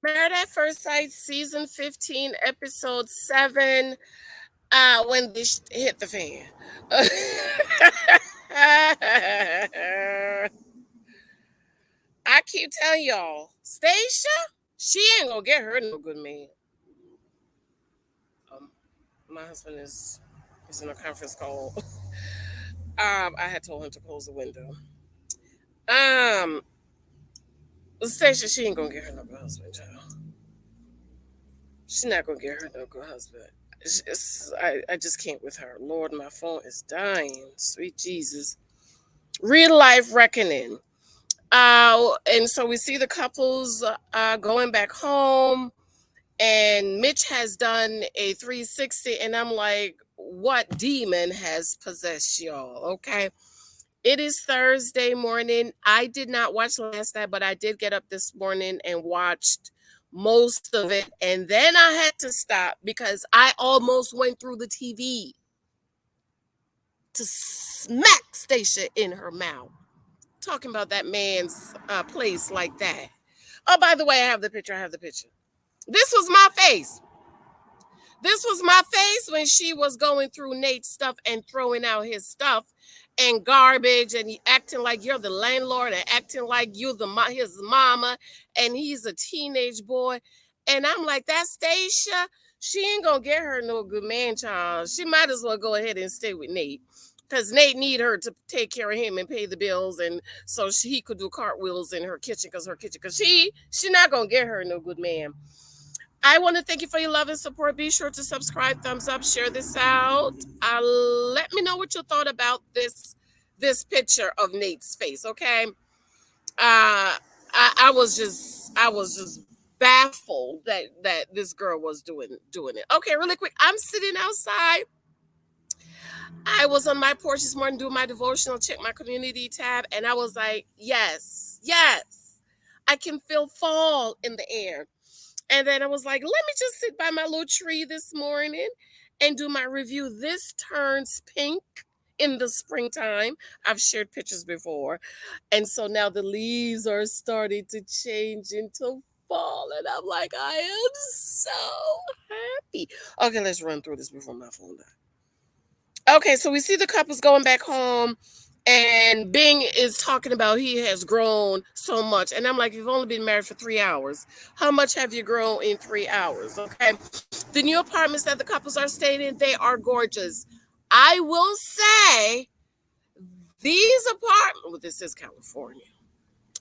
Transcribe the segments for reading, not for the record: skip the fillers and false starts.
Married at First Sight, season 15, episode 7, when this hit the fan. I keep telling y'all, Stacia, she ain't gonna get her no good man. Um, my husband is in a conference call. I had told him to close the window. Um, Stacia, she ain't gonna get her no good husband, child. She's not gonna get her no good husband. I just can't with her. Lord, my phone is dying. Sweet Jesus. Real life reckoning. And so we see the couples going back home, and Mitch has done a 360, and I'm like, what demon has possessed y'all? Okay. It is Thursday morning. I did not watch last night, but I did get up this morning and watched most of it. And then I had to stop because I almost went through the TV to smack Stacia in her mouth. Talking about that man's place like that. Oh, by the way, I have the picture. I have the picture. This was my face. This was my face when she was going through Nate's stuff and throwing out his stuff and garbage, and he acting like you're the landlord and acting like you his mama, and he's a teenage boy. And I'm like, that's Stacia. She ain't gonna get her no good man, child. She might as well go ahead and stay with Nate. Because Nate need her to take care of him and pay the bills, and so he could do cartwheels in her kitchen, because she not gonna get her no good man. I want to thank you for your love and support. Be sure to subscribe, thumbs up, share this out. Let me know what you thought about this picture of Nate's face. Okay, I was just baffled that this girl was doing it. Okay, really quick. I'm sitting outside. I was on my porch this morning doing my devotional, check my community tab, and I was like, yes, yes, I can feel fall in the air. And then I was like, let me just sit by my little tree this morning and do my review. This turns pink in the springtime. I've shared pictures before. And so now the leaves are starting to change into fall. And I'm like, I am so happy. Okay, let's run through this before my phone dies. Okay, so we see the couples going back home, and Bing is talking about he has grown so much. And I'm like, you've only been married for 3 hours. How much have you grown in 3 hours? Okay. The new apartments that the couples are staying in, they are gorgeous. I will say these apartments, well, this is California.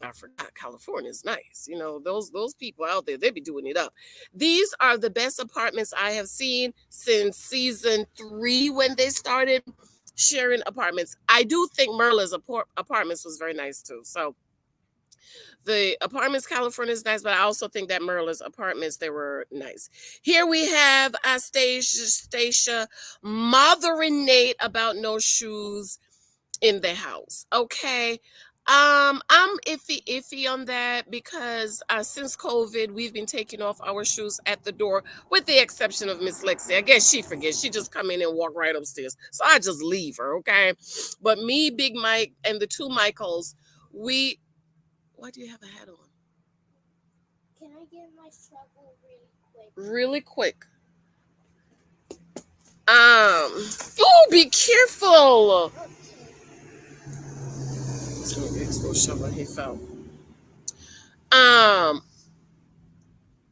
I forgot California is nice. You know, those people out there, they be doing it up. These are the best apartments I have seen since season 3 when they started sharing apartments. I do think Merla's apartments was very nice too. So the apartments California is nice, but I also think that Merla's apartments, they were nice. Here we have Stacia mothering Nate about no shoes in the house. Okay. I'm iffy on that because since COVID, we've been taking off our shoes at the door, with the exception of Miss Lexi. I guess she forgets. She just come in and walk right upstairs. So I just leave her, okay? But me, Big Mike, and the two Michaels, we why do you have a hat on? Can I get my shovel really quick? Really quick. Oh, be careful. Okay. Explode shovel, he fell. Um,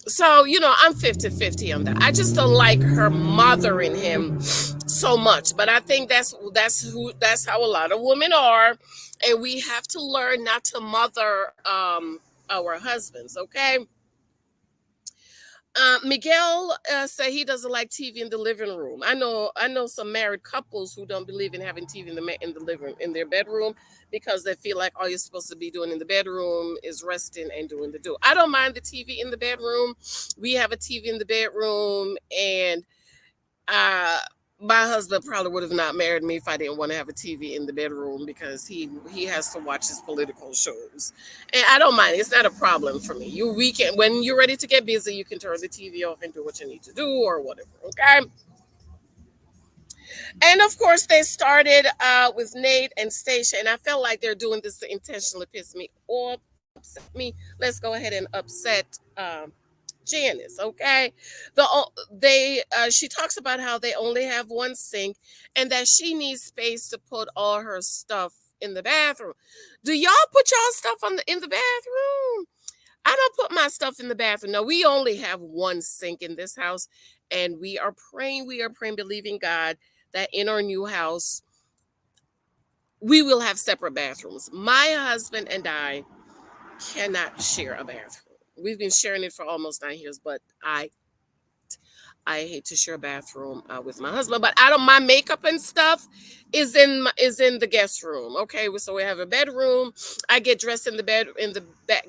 so I'm 50-50 on that. I just don't like her mothering him so much, but I think that's how a lot of women are, and we have to learn not to mother our husbands. Okay. Miguel said he doesn't like TV in the living room. I know some married couples who don't believe in having TV in the living in their bedroom, because they feel like all you're supposed to be doing in the bedroom is resting and doing the do. I don't mind the TV in the bedroom. We have a TV in the bedroom, and uh my husband probably would have not married me if I didn't want to have a TV in the bedroom, because he has to watch his political shows. And I don't mind. It's not a problem for me. We can, when you're ready to get busy, you can turn the TV off and do what you need to do or whatever. Okay. And of course, they started with Nate and Stacia, and I felt like they're doing this to intentionally piss me off, upset me. Let's go ahead and upset Janice, okay? She talks about how they only have one sink and that she needs space to put all her stuff in the bathroom. Do y'all put y'all stuff in the bathroom? I don't put my stuff in the bathroom. No, we only have one sink in this house, and we are praying, believing God that in our new house we will have separate bathrooms. My husband and I cannot share a bathroom. We've been sharing it for almost 9 years, but I hate to share a bathroom with my husband. But out of my makeup and stuff is in the guest room. Okay, so we have a bedroom. I get dressed in the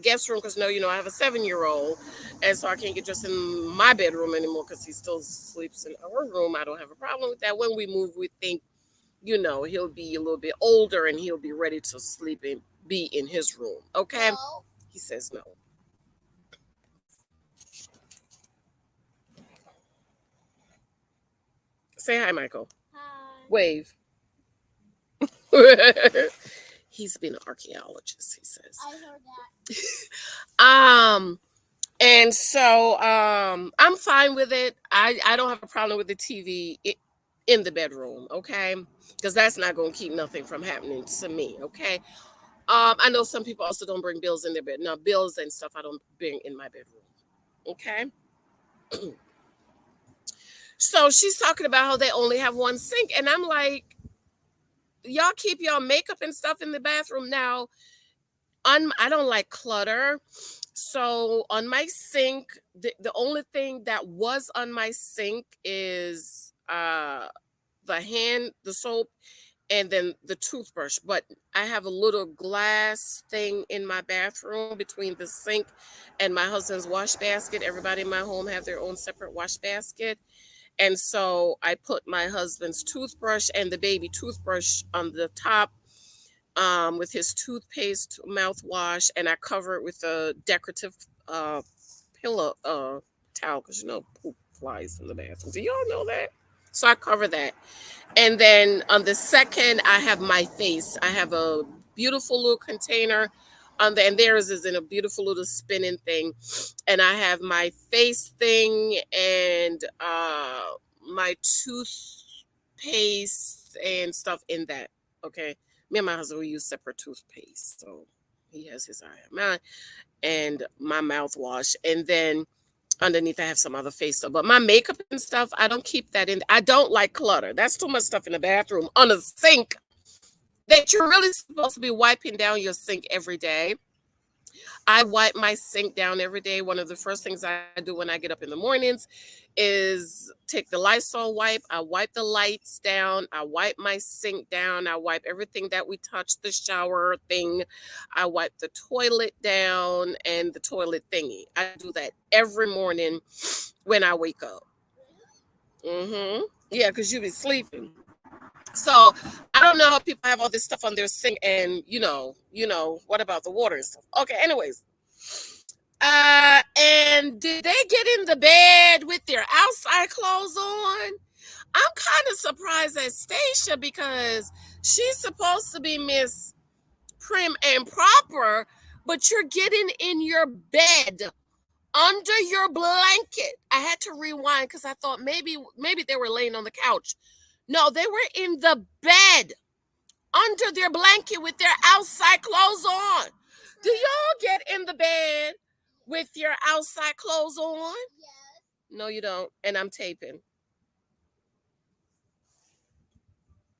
guest room because I have a 7-year-old, and so I can't get dressed in my bedroom anymore because he still sleeps in our room. I don't have a problem with that. When we move, we think he'll be a little bit older and he'll be ready to sleep and be in his room. Okay, No. he says no. Say hi, Michael. Hi. Wave. He's been an archaeologist, he says. I heard that. Um, and so I'm fine with it. I don't have a problem with the TV in the bedroom, okay? Because that's not gonna keep nothing from happening to me, okay? I know some people also don't bring bills in their bed. Now, bills and stuff I don't bring in my bedroom. Okay. So she's talking about how they only have one sink, and I'm like, y'all keep your makeup and stuff in the bathroom now. I don't like clutter. So on my sink, the only thing that was on my sink is the soap, and then the toothbrush. But I have a little glass thing in my bathroom between the sink and my husband's wash basket. Everybody in my home have their own separate wash basket. And so I put my husband's toothbrush and the baby toothbrush on the top, with his toothpaste mouthwash, and I cover it with a decorative pillow towel because poop flies in the bathroom. Do y'all know that? So I cover that. And then on the second, I have my face. I have a beautiful little container and theirs is in a beautiful little spinning thing. And I have my face thing and my toothpaste and stuff in that. Okay. Me and my husband, we use separate toothpaste. So he has his, I have mine, and my mouthwash. And then underneath, I have some other face stuff. But my makeup and stuff, I don't keep that in. I don't like clutter. That's too much stuff in the bathroom. On a sink that you're really supposed to be wiping down your sink every day. I wipe my sink down every day. One of the first things I do when I get up in the mornings is take the Lysol wipe. I wipe the lights down. I wipe my sink down. I wipe everything that we touch, the shower thing. I wipe the toilet down and the toilet thingy. I do that every morning when I wake up. Yeah, because you be sleeping. So I don't know how people have all this stuff on their sink, and what about the water and stuff? Okay, anyways. And did they get in the bed with their outside clothes on? I'm kind of surprised at Stacia because she's supposed to be Miss Prim and Proper, but you're getting in your bed under your blanket. I had to rewind because I thought maybe they were laying on the couch. No, they were in the bed under their blanket with their outside clothes on. Do y'all get in the bed with your outside clothes on? Yes. No, you don't. And I'm taping.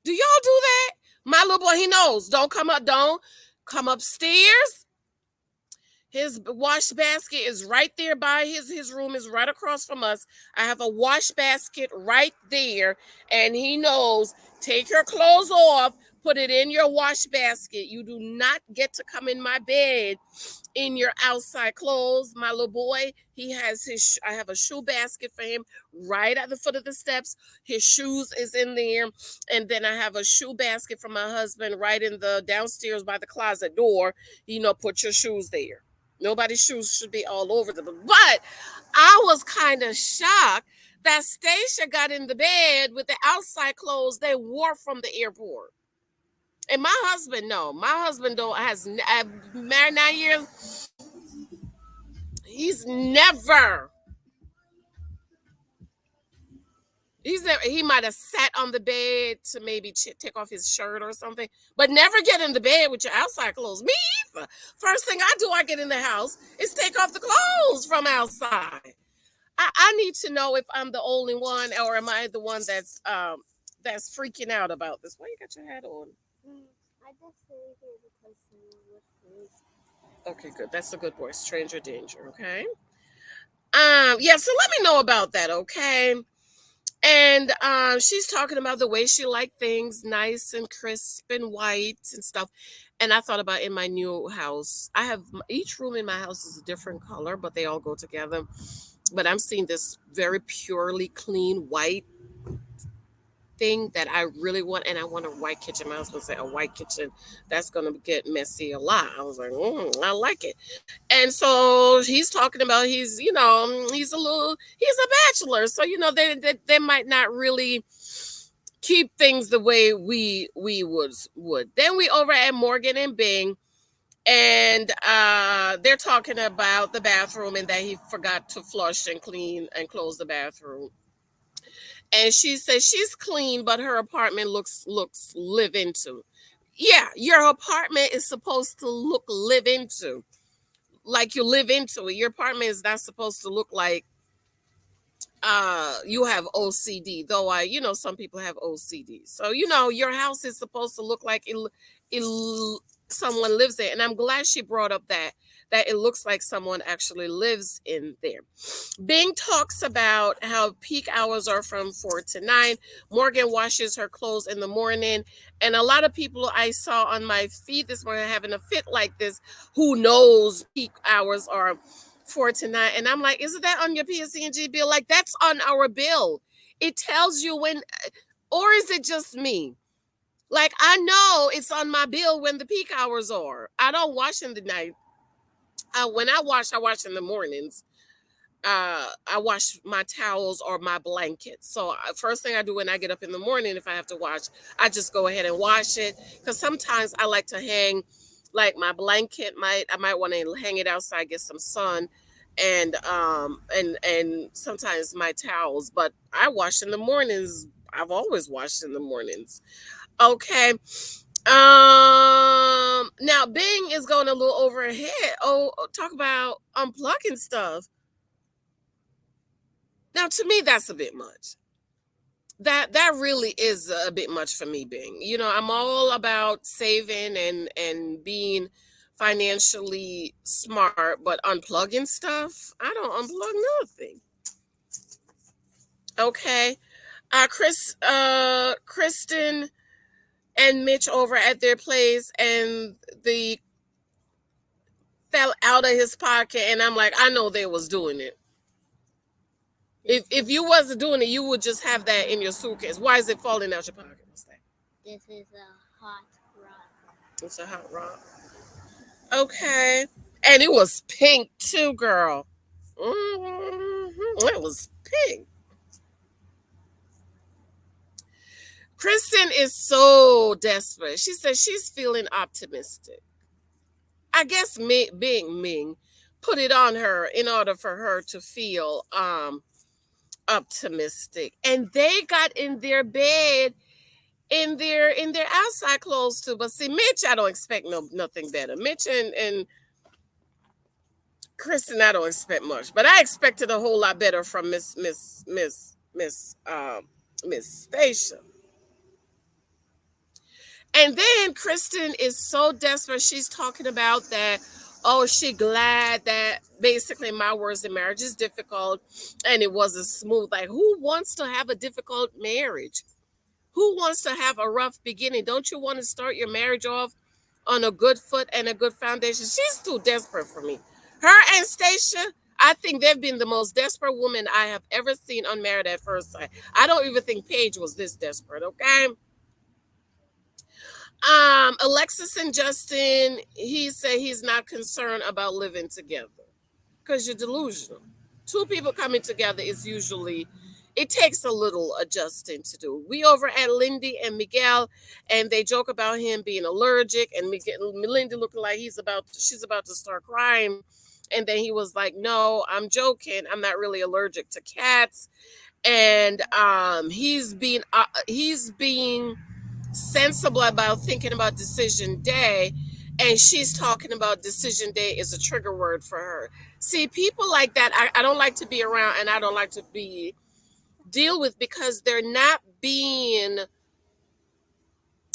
Do y'all do that? My little boy, he knows. Don't come upstairs. His wash basket is right there by his room is right across from us. I have a wash basket right there, and he knows. Take your clothes off, put it in your wash basket. You do not get to come in my bed in your outside clothes. My little boy, he has I have a shoe basket for him right at the foot of the steps. His shoes is in there, and then I have a shoe basket for my husband right in the downstairs by the closet door. Put your shoes there. Nobody's shoes should be all over them. But I was kind of shocked that Stacia got in the bed with the outside clothes they wore from the airport. And my husband, no, my husband don't I've married 9 years. He's never He might have sat on the bed to maybe take off his shirt or something, but never get in the bed with your outside clothes. Me either. First thing I do, I get in the house is take off the clothes from outside. I need to know if I'm the only one or am I the one that's freaking out about this. Why you got your hat on? Mm, I just stayed here because someone was crazy. Okay, good. That's a good boy. Stranger danger. Okay. Yeah. So let me know about that. Okay. And she's talking about the way she liked things nice and crisp and white and stuff. And I thought about in my new house, I have each room in my house is a different color, but they all go together. But I'm seeing this very purely clean white thing that I really want, and I want a white kitchen. My husband said a white kitchen that's gonna get messy a lot. I was like, I like it. And so he's talking about he's a bachelor, so they might not really keep things the way we would. Then we over at Morgan and Bing, and they're talking about the bathroom and that he forgot to flush and clean and close the bathroom. And she says she's clean, but her apartment looks live into. Yeah, your apartment is supposed to look live into, like you live into it. Your apartment is not supposed to look like you have OCD. Though some people have OCD. So your house is supposed to look like it someone lives there. And I'm glad she brought up that it looks like someone actually lives in there. Bing talks about how peak hours are from 4 to 9. Morgan washes her clothes in the morning. And a lot of people I saw on my feed this morning having a fit like this who knows peak hours are 4 to 9. And I'm like, isn't that on your PSC&G bill? Like, that's on our bill. It tells you when, or is it just me? Like, I know it's on my bill when the peak hours are. I don't wash in the night. When I wash in the mornings. I wash my towels or my blankets. So first thing I do when I get up in the morning, if I have to wash, I just go ahead and wash it. Because sometimes I like to hang, like my blanket. I might want to hang it outside, get some sun, and sometimes my towels. But I wash in the mornings. I've always washed in the mornings. Okay. Now Bing is going a little overhead. Oh, talk about unplugging stuff. Now, to me, that's a bit much. That really is a bit much for me, Bing. I'm all about saving and being financially smart, but unplugging stuff, I don't unplug nothing. Okay. Kristen and Mitch over at their place, and the fell out of his pocket, and I'm like, I know they was doing it. If you wasn't doing it, you would just have that in your suitcase. Why is it falling out your pocket? What's that? This is a hot rock. It's a hot rock. Okay. And it was pink too, girl. It was pink. Kristen is so desperate. She says she's feeling optimistic. I guess being Ming put it on her in order for her to feel optimistic. And they got in their bed in their outside clothes too. But see, Mitch, I don't expect nothing better. Mitch and Kristen, I don't expect much, but I expected a whole lot better from Miss Stacia. And then Kristen is so desperate. She's talking about that. Oh, she glad that basically my words, the marriage is difficult and it wasn't smooth. Like, who wants to have a difficult marriage? Who wants to have a rough beginning? Don't you want to start your marriage off on a good foot and a good foundation? She's too desperate for me. Her and Stacia, I think they've been the most desperate woman I have ever seen on Married at First Sight. I don't even think Paige was this desperate, okay? Alexis and Justin, he said he's not concerned about living together because you're delusional. Two people coming together is usually, it takes a little adjusting to do. We over at Lindy and Miguel, and they joke about him being allergic, and Lindy looking like she's about to start crying, and then he was like, "No, I'm joking. I'm not really allergic to cats." and he's being sensible about thinking about decision day, and she's talking about decision day is a trigger word for her. See, people like that, I don't like to be around, and I don't like to be deal with, because they're not being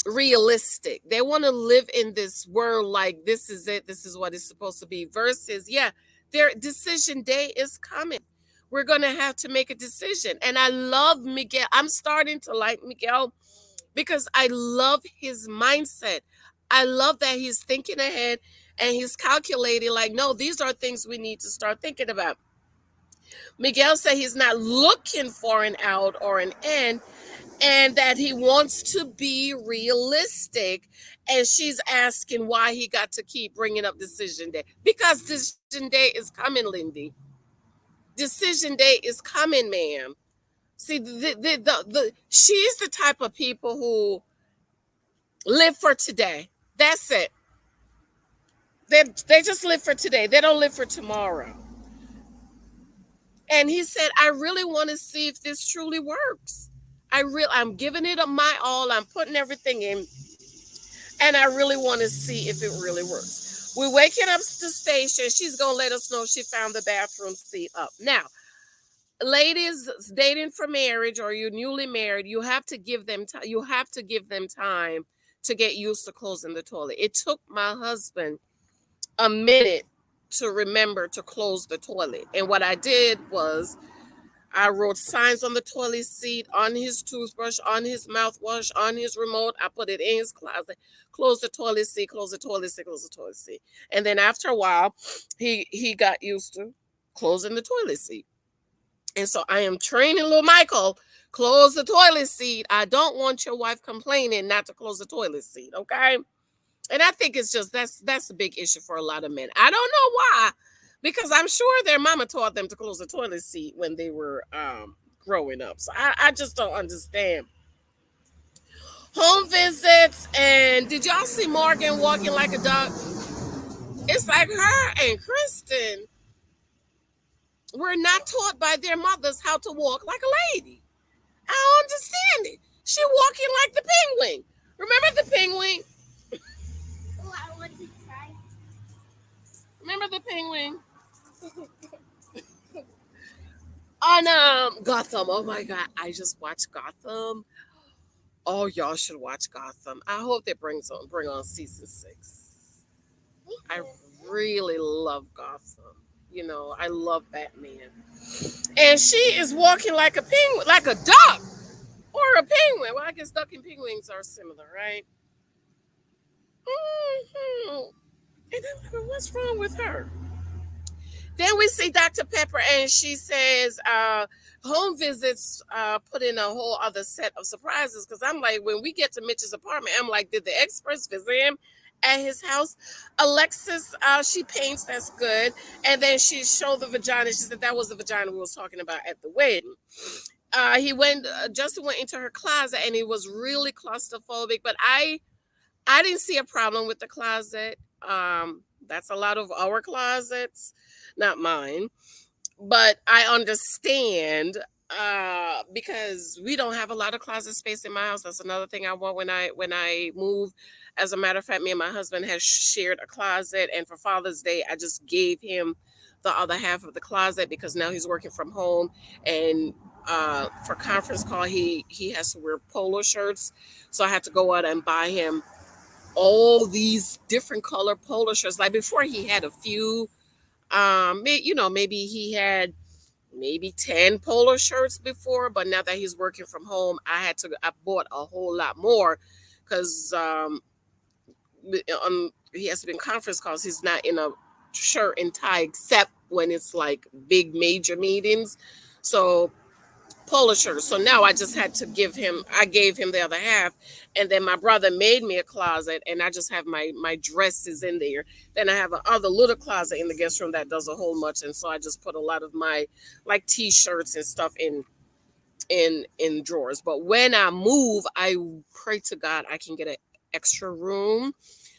realistic. They want to live in this world like this is it, this is what it's supposed to be, versus, yeah, their decision day is coming. We're going to have to make a decision. And I love Miguel. I'm starting to like Miguel because I love his mindset. I love that he's thinking ahead and he's calculating, like, no, these are things we need to start thinking about. Miguel said he's not looking for an out or an end, and that he wants to be realistic. And she's asking why he got to keep bringing up decision day, because decision day is coming, Lindy. Decision day is coming, ma'am. See, she's the type of people who live for today. That's it. They just live for today. They don't live for tomorrow. And he said, I really want to see if this truly works. I'm giving it my all. I'm putting everything in, and I really want to see if it really works. We're waking up to Stacia. She's gonna let us know she found the bathroom seat up. Now, ladies dating for marriage, or you're newly married, you have to give them time. You have to give them time to get used to closing the toilet. It took my husband a minute to remember to close the toilet, and what I did was I wrote signs on the toilet seat, on his toothbrush, on his mouthwash, on his remote. I put it in his closet. Close the toilet seat, close the toilet seat, close the toilet seat. And then after a while, he got used to closing the toilet seat. And so I am training little Michael, close the toilet seat. I don't want your wife complaining not to close the toilet seat, okay? And I think it's just that's a big issue for a lot of men. I don't know why, because I'm sure their mama taught them to close the toilet seat when they were growing up. So I just don't understand. Home visits, and did y'all see Morgan walking like a dog? It's like her and Kristen were not taught by their mothers how to walk like a lady. I don't understand it. She walking like the penguin. Remember the penguin? Oh, I want to try. Remember the penguin? On Gotham. Oh my god, I just watched Gotham. Oh, y'all should watch Gotham. I hope they bring on season 6. I really love Gotham. You know, I love Batman. And she is walking like a penguin, like a duck or a penguin. Well, I guess duck and penguins are similar, right? Hmm. And I'm like, what's wrong with her? Then we see Dr. Pepper, and she says home visits put in a whole other set of surprises. Because I'm like, when we get to Mitch's apartment, I'm like, did the experts visit him at his house? Alexis, she paints, that's good. And then she showed the vagina. She said that was the vagina we was talking about at the wedding. Justin went into her closet, and it was really claustrophobic. But I didn't see a problem with the closet. That's a lot of our closets, not mine. But I understand because we don't have a lot of closet space in my house. That's another thing I want when I move. As a matter of fact, me and my husband has shared a closet, and for Father's Day, I just gave him the other half of the closet because now he's working from home, and for conference call he has to wear polo shirts, so I had to go out and buy him all these different color polo shirts. Like before, he had a few. Maybe he had maybe 10 polo shirts before, but now that he's working from home, I bought a whole lot more because he has to be in conference calls. He's not in a shirt and tie except when it's like big major meetings. So polo shirts. So now I just had to I gave him the other half. And then my brother made me a closet, and I just have my dresses in there. Then I have another little closet in the guest room that doesn't hold much. And so I just put a lot of my like t-shirts and stuff in drawers. But when I move, I pray to God I can get an extra room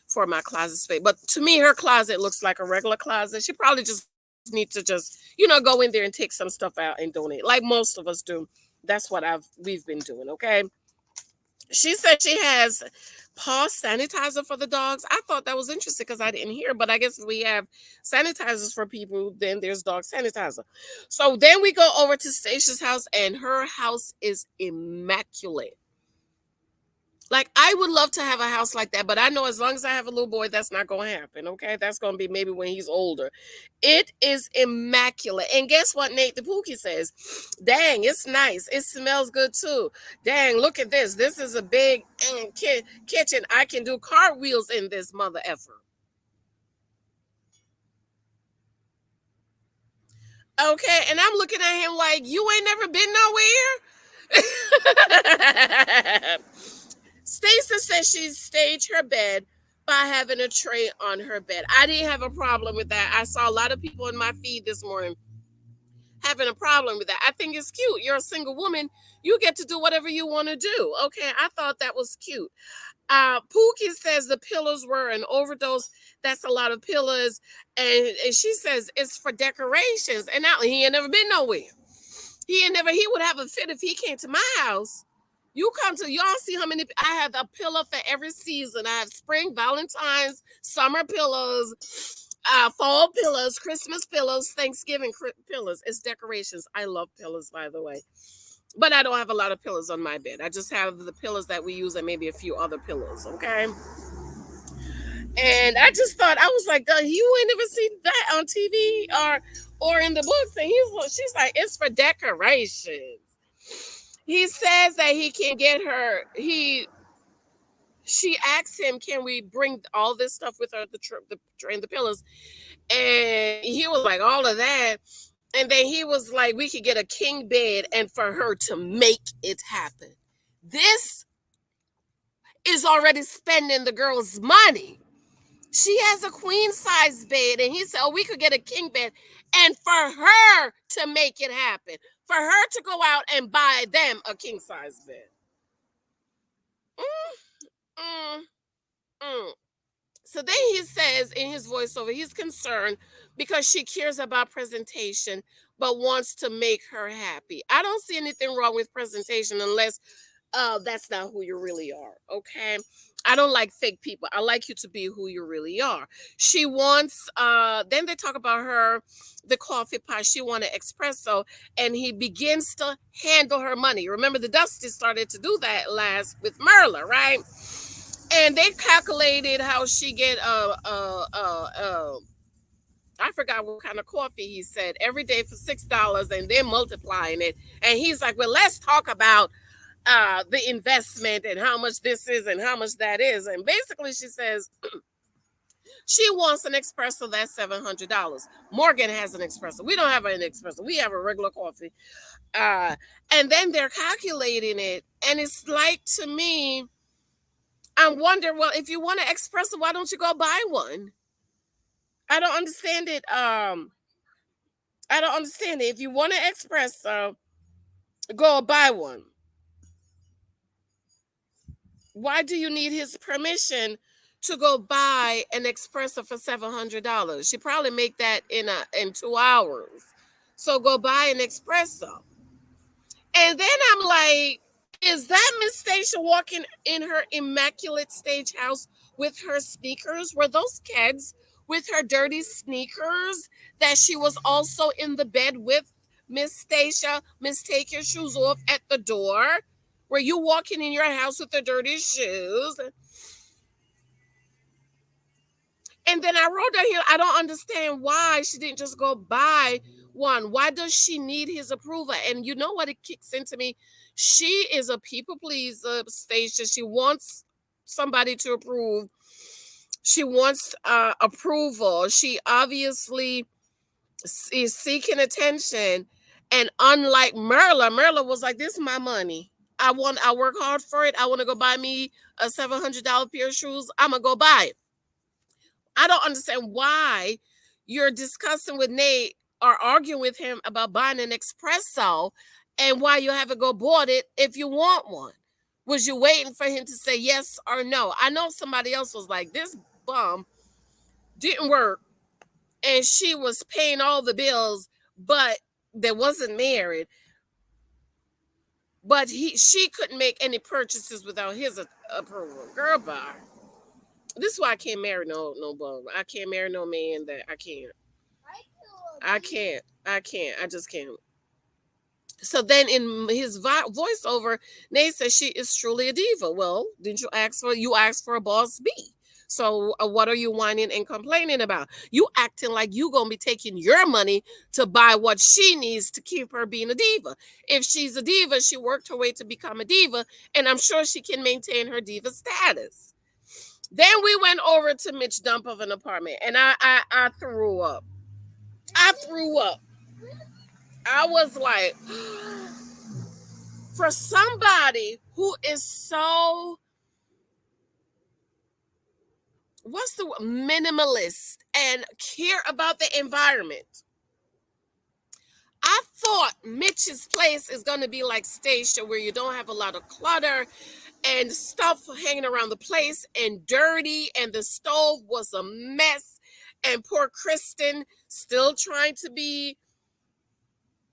for my closet space. But to me, her closet looks like a regular closet. She probably just just need to just, go in there and take some stuff out and donate, like most of us do. That's what we've been doing. Okay. She said she has paw sanitizer for the dogs. I thought that was interesting because I didn't hear, but I guess if we have sanitizers for people, then there's dog sanitizer. So then we go over to Stacia's house, and her house is immaculate. Like, I would love to have a house like that, but I know as long as I have a little boy, that's not going to happen. Okay. That's going to be maybe when he's older. It is immaculate. And guess what, Nate the Pookie says? Dang, it's nice. It smells good too. Dang, look at this. This is a big kitchen. I can do cartwheels in this mother effer. Okay. And I'm looking at him like, you ain't never been nowhere. Stacia says she staged her bed by having a tray on her bed. I didn't have a problem with that. I saw a lot of people in my feed this morning having a problem with that. I think it's cute. You're a single woman. You get to do whatever you want to do. Okay, I thought that was cute. Pookie says the pillows were an overdose. That's a lot of pillows. And she says it's for decorations. And now he ain't never been nowhere. He would have a fit if he came to my house. You come to y'all see how many I have a pillow for every season. I have spring, Valentine's, summer pillows, fall pillows, Christmas pillows, Thanksgiving pillows. It's decorations. I love pillows, by the way. But I don't have a lot of pillows on my bed. I just have the pillows that we use and maybe a few other pillows, okay? And I just thought, I was like, you ain't never seen that on TV or in the books. And she's like, it's for decorations. He says that he can get her. She asked him, "Can we bring all this stuff with her, the tray and the pillows?" And he was like, "All of that." And then he was like, "We could get a king bed, and for her to make it happen." This is already spending the girl's money. She has a queen size bed, and he said, "Oh, we could get a king bed," and for her to make it happen, for her to go out and buy them a king size bed. Mm, mm, mm. So then he says in his voiceover, he's concerned because she cares about presentation but wants to make her happy. I don't see anything wrong with presentation unless that's not who you really are. Okay. I don't like fake people. I like you to be who you really are. She wants then they talk about her, the coffee pot. She wanted espresso, and he begins to handle her money. Remember, the Dusty started to do that last with Merla, right? And they calculated how she get I forgot what kind of coffee he said every day for $6, and they're multiplying it. And he's like, well, let's talk about the investment and how much this is and how much that is. And basically she says she wants an espresso that's $700. Morgan has an espresso. We don't have an espresso. We have a regular coffee. Uh, and then they're calculating it, and it's like, to me, I'm wondering, well, if you want an espresso, why don't you go buy one? I don't understand it. I don't understand it. If you want an espresso, go buy one. Why do you need his permission to go buy an espresso for $700? She probably make that in 2 hours. So go buy an espresso. And then I'm like, is that Miss Stacia walking in her immaculate stage house with her sneakers? Were those kids with her dirty sneakers that she was also in the bed with Miss Stacia? Miss, take your shoes off at the door. Were you walking in your house with the dirty shoes? And then I wrote down here, I don't understand why she didn't just go buy one. Why does she need his approval? And you know what? It kicks into me. She is a people pleaser, Stacia. She wants somebody to approve. She wants approval. She obviously is seeking attention. And unlike Merla was like, this is my money. I work hard for it. I want to go buy me a $700 pair of shoes. I'm going to go buy it. I don't understand why you're discussing with Nate or arguing with him about buying an espresso, and why you haven't go bought it if you want one. Was you waiting for him to say yes or no? I know somebody else was like, this bum didn't work and she was paying all the bills, but that wasn't married. But she couldn't make any purchases without his approval. Girl, bye. This is why I can't marry no bum. I can't marry no man that I can't. I can't. I can't. I just can't. So then in his voiceover, Nate says she is truly a diva. Well, didn't you asked for a boss B? So what are you whining and complaining about? You acting like you gonna be taking your money to buy what she needs to keep her being a diva. If she's a diva, she worked her way to become a diva, and I'm sure she can maintain her diva status. Then we went over to Mitch dump of an apartment, and I threw up. I threw up. I was like, for somebody who is so, what's the word, minimalist and care about the environment. I thought Mitch's place is going to be like Stacia, where you don't have a lot of clutter and stuff hanging around the place and dirty, and the stove was a mess. And poor Kristen still trying to be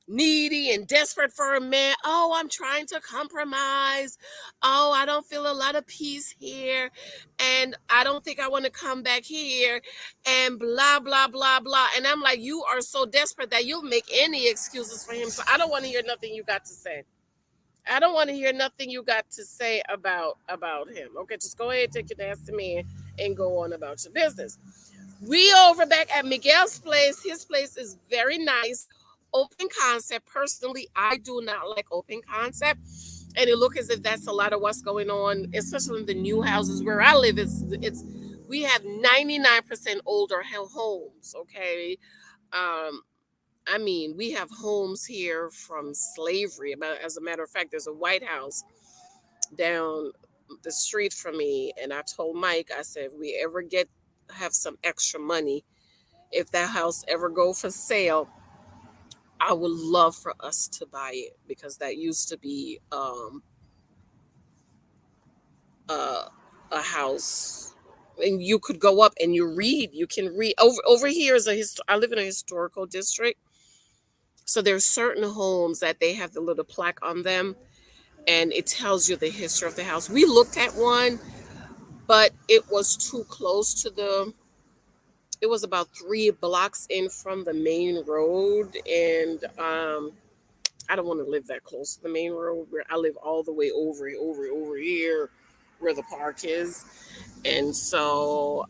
needy and desperate for a man. Oh, I'm trying to compromise. Oh, I don't feel a lot of peace here. And I don't think I want to come back here. And blah, blah, blah, blah. And I'm like, you are so desperate that you'll make any excuses for him. So I don't want to hear nothing you got to say. I don't want to hear nothing you got to say about him. Okay, just go ahead, take your nasty man and go on about your business. We over back at Miguel's place. His place is very nice. Open concept. Personally, I do not like open concept. And it look as if that's a lot of what's going on, especially in the new houses where I live. It's we have 99% older homes, okay? Um, I mean, we have homes here from slavery. As a matter of fact, there's a White House down the street from me, and I told Mike, I said, if we ever have some extra money, if that house ever go for sale, I would love for us to buy it, because that used to be uh, a house, and you could go up and you can read over here is I live in a historical district, so there's certain homes that they have the little plaque on them, and it tells you the history of the house. We looked at one, but it was too close to it was about 3 blocks in from the main road, and I don't want to live that close to the main road. Where I live all the way over here, where the park is. And so,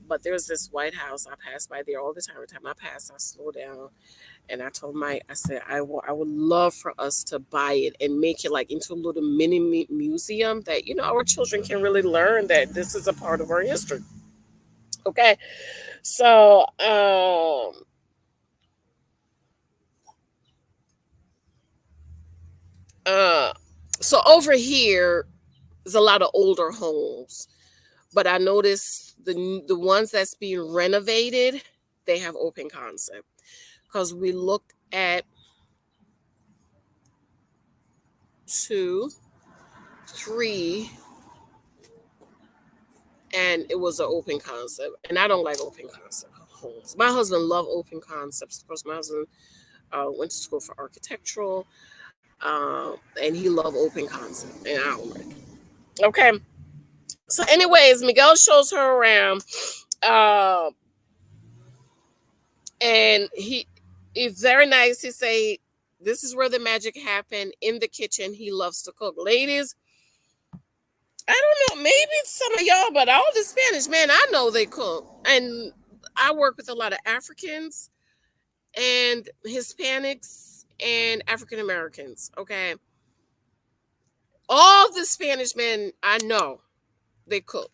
but there's this White House. I pass by there all the time. Every time I pass, I slow down. And I told Mike, I said, I would love for us to buy it and make it like into a little mini museum that, our children can really learn that this is a part of our history. Okay. So, uh, so over here, there's a lot of older homes, but I noticed the ones that's being renovated, they have open concept, because we looked at 2, 3, and it was an open concept, and I don't like open concept homes. My husband loved open concepts. Of course, my husband went to school for architectural, and he loved open concept, and I don't like it. Okay. So, anyways, Miguel shows her around, uh, and he's very nice. He say, "This is where the magic happened in the kitchen." He loves to cook, ladies. I don't know, maybe some of y'all, but all the Spanish man I know they cook, and I work with a lot of Africans and Hispanics and African Americans. Okay, all the Spanish men I know, they cook.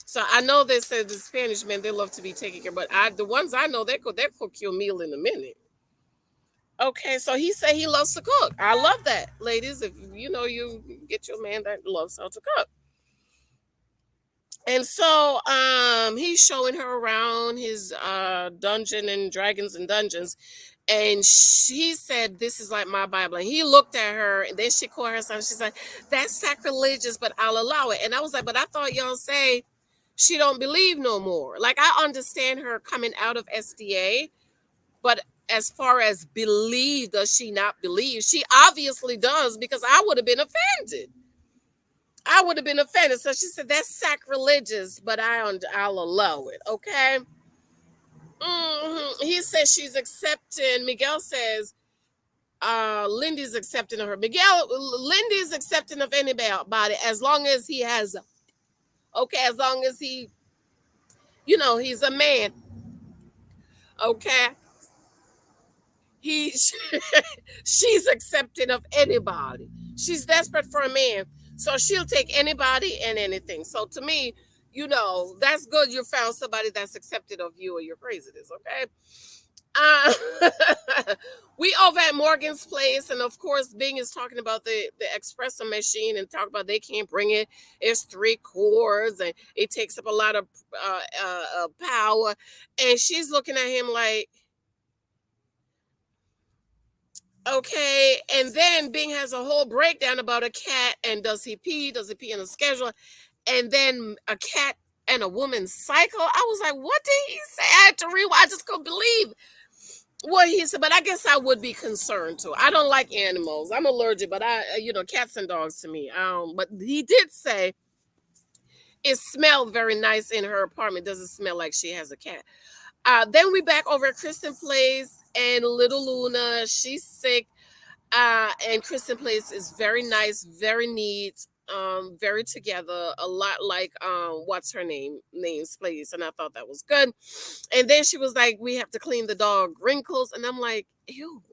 So I know they said the Spanish men, they love to be taken care, but the ones I know, they cook your meal in a minute. Okay, so he said he loves to cook. I love that, ladies. If you get your man that loves how to cook. And so he's showing her around his dungeon and dragons and dungeons. And she said, "This is like my Bible." And he looked at her, and then she called her son. She's like, "That's sacrilegious, but I'll allow it." And I was like, "But I thought y'all say she don't believe no more. Like, I understand her coming out of SDA, but as far as believe, does she not believe? She obviously does, because I would have been offended. I would have been offended. So she said that's sacrilegious, but I'll allow it. Okay. He says she's accepting. Miguel says Lindy's accepting of her. Lindy's accepting of anybody as long as he has, okay, as long as he, he's a man. Okay. He she's accepting of anybody. She's desperate for a man. So she'll take anybody and anything. So to me, that's good. You found somebody that's accepted of you or your craziness, okay? We over at Morgan's place, and of course, Bing is talking about the espresso machine and talk about they can't bring it. It's three cores and it takes up a lot of power. And she's looking at him like, okay. And then Bing has a whole breakdown about a cat and does he pee? Does he pee in a schedule? And then a cat and a woman's cycle. I was like, what did he say? I had to rewind. I just couldn't believe what he said, but I guess I would be concerned too. I don't like animals. I'm allergic, but cats and dogs to me. But he did say it smelled very nice in her apartment. Doesn't smell like she has a cat. Then we back over at Kristen Place and little Luna. She's sick. And Kristen Place is very nice, very neat, very together, a lot like what's her name's place, and I thought that was good. And then she was like, we have to clean the dog wrinkles, and I'm like, ew.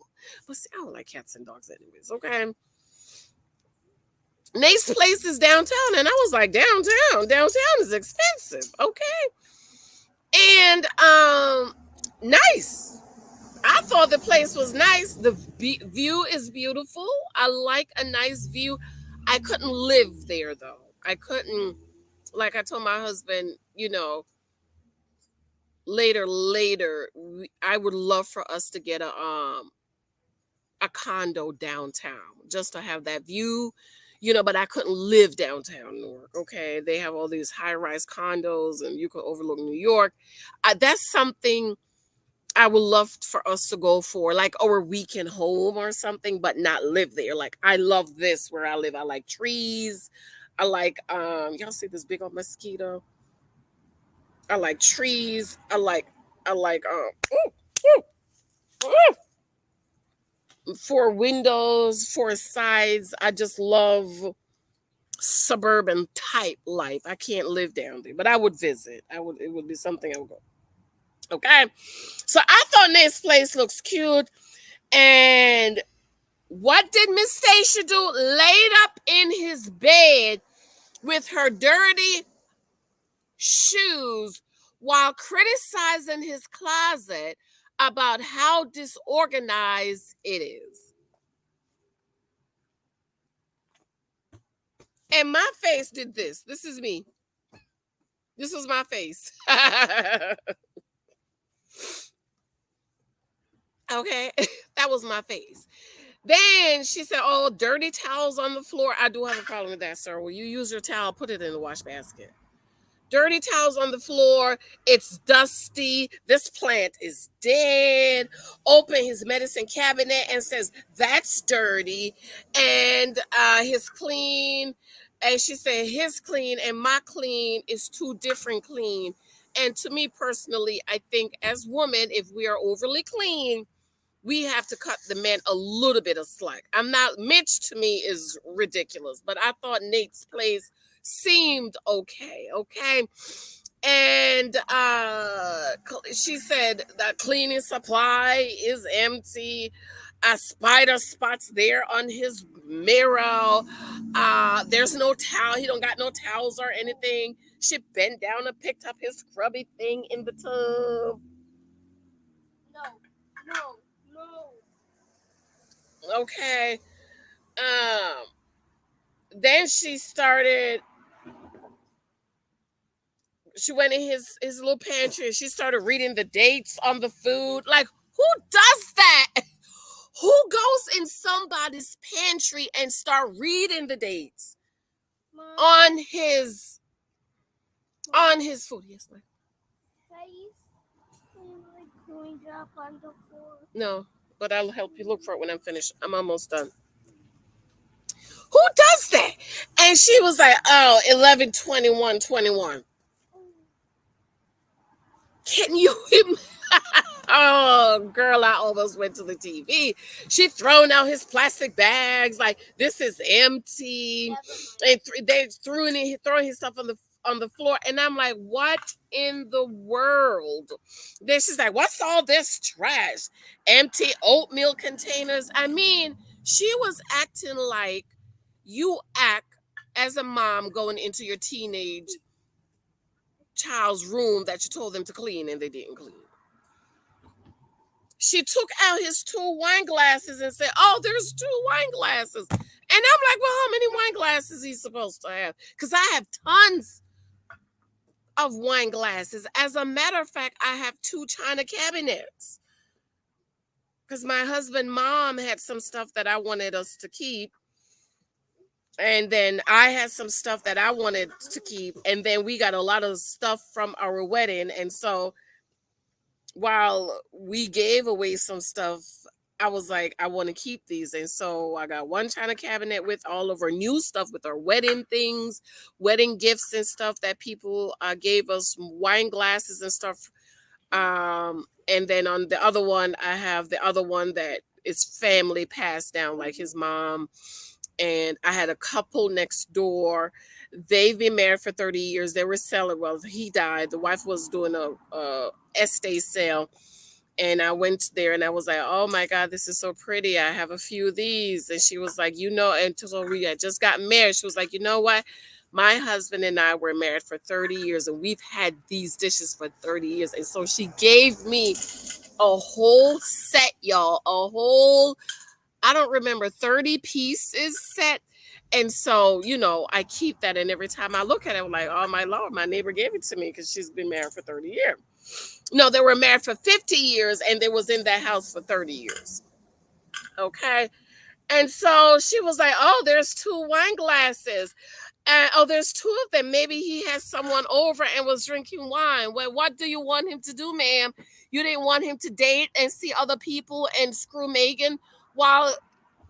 But see, I don't like cats and dogs anyways, okay? Nate's place is downtown, and I was like, downtown is expensive, okay? And nice. I thought the place was nice. The view is beautiful. I like a nice view. I couldn't live there though. I couldn't, like I told my husband, later, I would love for us to get a condo downtown just to have that view, but I couldn't live downtown Newark. Okay, they have all these high-rise condos and you can overlook New York. That's something I would love for us to go for, like our weekend home or something, but not live there. Like, I love this where I live. I like trees. I like y'all see this big old mosquito. I like trees. I like for windows, for sides. I just love suburban type life. I can't live down there, but I would visit. It would be something I would go. Okay. So I thought Nate's place looks cute. And what did Miss Stacia do? Laid up in his bed with her dirty shoes while criticizing his closet about how disorganized it is. And my face did this. This is me. This was my face. Okay. That was my face. Then she said, oh, dirty towels on the floor. I do have a problem with that, sir. Will you use your towel? Put it in the wash basket. Dirty towels on the floor. It's dusty. This plant is dead. Open his medicine cabinet and says, that's dirty. And his clean. And she said, his clean and my clean is two different clean. And to me personally, I think as women, if we are overly clean, we have to cut the men a little bit of slack. Mitch to me is ridiculous, but I thought Nate's place seemed okay. Okay. And she said the cleaning supply is empty. A spider spots there on his mirror. There's no towel. He don't got no towels or anything. She bent down and picked up his scrubby thing in the tub. No. Okay. Then she went in his little pantry and she started reading the dates on the food. Like, who does that? Who goes in somebody's pantry and start reading the dates Mom. on his On his food, yes, ma'am. Face and like going drop on the floor. No, but I'll help you look for it when I'm finished. I'm almost done. Who does that? And she was like, oh, 11, 21, 21. Can you Oh, girl, I almost went to the TV. She thrown out his plastic bags like this is empty. And they throwing his stuff on the floor, and I'm like, what in the world? Then she's like, what's all this trash? Empty oatmeal containers. I mean, she was acting like you act as a mom going into your teenage child's room that you told them to clean and they didn't clean. She took out his two wine glasses and said, oh, there's two wine glasses. And I'm like, well, how many wine glasses he's supposed to have? Because I have tons of wine glasses. As a matter of fact, I have two china cabinets. Because my husband, mom had some stuff that I wanted us to keep. And then I had some stuff that I wanted to keep. And then we got a lot of stuff from our wedding. And so while we gave away some stuff, I was like, I want to keep these. And so I got one china cabinet with all of our new stuff, with our wedding things, wedding gifts and stuff that people gave us, wine glasses and stuff. And then on the other one, I have the other one that is family passed down, like his mom. And I had a couple next door. They've been married for 30 years. They were selling. Well, he died. The wife was doing a estate sale. And I went there and I was like, oh my God, this is so pretty. I have a few of these. And she was like, and so we had just got married. She was like, you know what? My husband and I were married for 30 years and we've had these dishes for 30 years. And so she gave me a whole set, y'all, I don't remember, 30 pieces set. And so, I keep that. And every time I look at it, I'm like, oh my Lord, my neighbor gave it to me because she's been married for 30 years. No, they were married for 50 years and they was in that house for 30 years. Okay. And so she was like, oh, there's two wine glasses. And there's two of them. Maybe he has someone over and was drinking wine. Well, what do you want him to do, ma'am? You didn't want him to date and see other people and screw Megan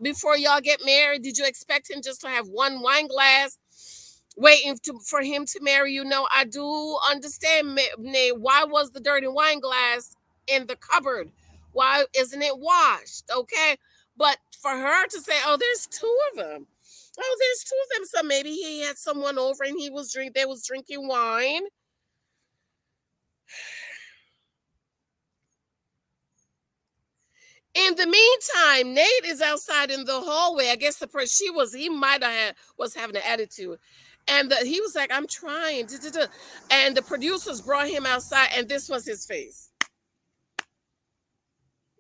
before y'all get married? Did you expect him just to have one wine glass waiting for him to marry you? No, I do understand, why was the dirty wine glass in the cupboard? Why isn't it washed? Okay. But for her to say, oh, there's two of them. Oh, there's two of them. So maybe he had someone over and they was drinking wine. In the meantime, Nate is outside in the hallway. I guess he might have was having an attitude. And he was like, I'm trying. And the producers brought him outside, and this was his face.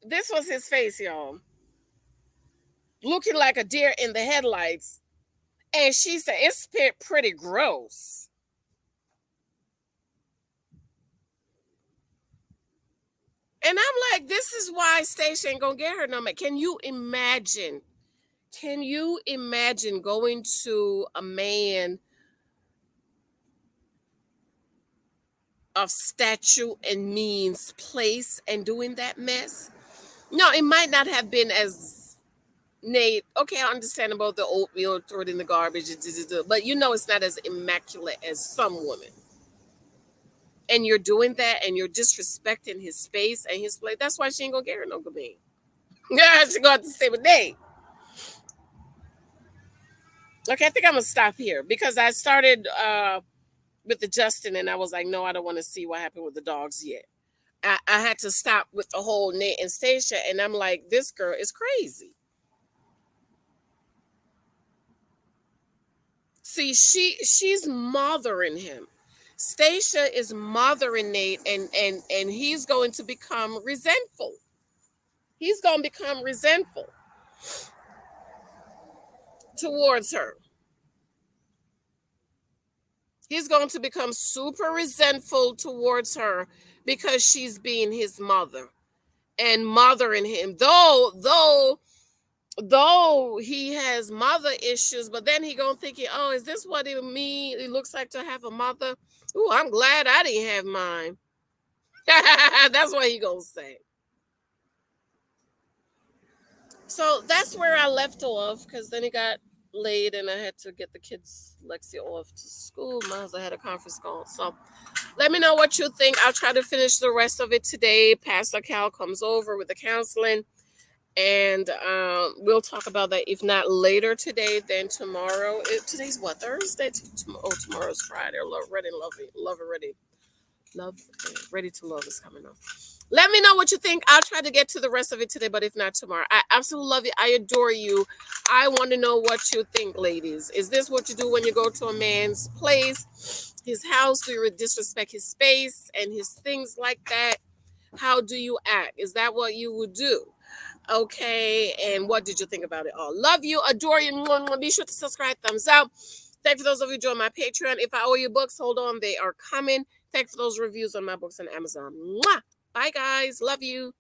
This was his face, y'all. Looking like a deer in the headlights. And she said, it's pretty gross. And I'm like, this is why Stacia ain't gonna get her number. Can you imagine? Can you imagine going to a man of stature and means place and doing that mess? No, it might not have been as Nate. Okay, I understand about the oatmeal, throw it in the garbage, but it's not as immaculate as some women. And you're doing that and you're disrespecting his space and his place. That's why she ain't gonna get her no good man. Yeah, she gonna have to stay with Nate. Okay, I think I'm gonna stop here because I started with the Justin and I was like, no, I don't want to see what happened with the dogs yet. I had to stop with the whole Nate and Stacia, and I'm like, this girl is crazy. See, she's mothering him. Stacia is mothering Nate, and he's going to become resentful. He's going to become resentful towards her. He's going to become super resentful towards her because she's being his mother and mothering him. Though though he has mother issues, but then he gonna think, oh, is this what it looks like to have a mother? Ooh, I'm glad I didn't have mine. That's what he gonna say. So that's where I left off, because then it got late and I had to get the kids Lexi off to school. My husband had a conference call. So let me know what you think. I'll try to finish the rest of it today. Pastor Cal comes over with the counseling, and we'll talk about that. If not later today, then tomorrow. Today's what, Thursday? Tomorrow's Friday. Ready, love it, ready. Love, ready to love is coming up. Let me know what you think. I'll try to get to the rest of it today, but if not tomorrow. I absolutely love you. I adore you. I want to know what you think, ladies. Is this what you do when you go to a man's place, his house? Do you disrespect his space and his things like that? How do you act? Is that what you would do? Okay, and what did you think about it all? Love you, adore you. Be sure to subscribe, thumbs up. Thank you for those of you join my Patreon. If I owe you books, hold on, they are coming. Thank you for those reviews on my books on Amazon. Mwah! Bye, guys. Love you.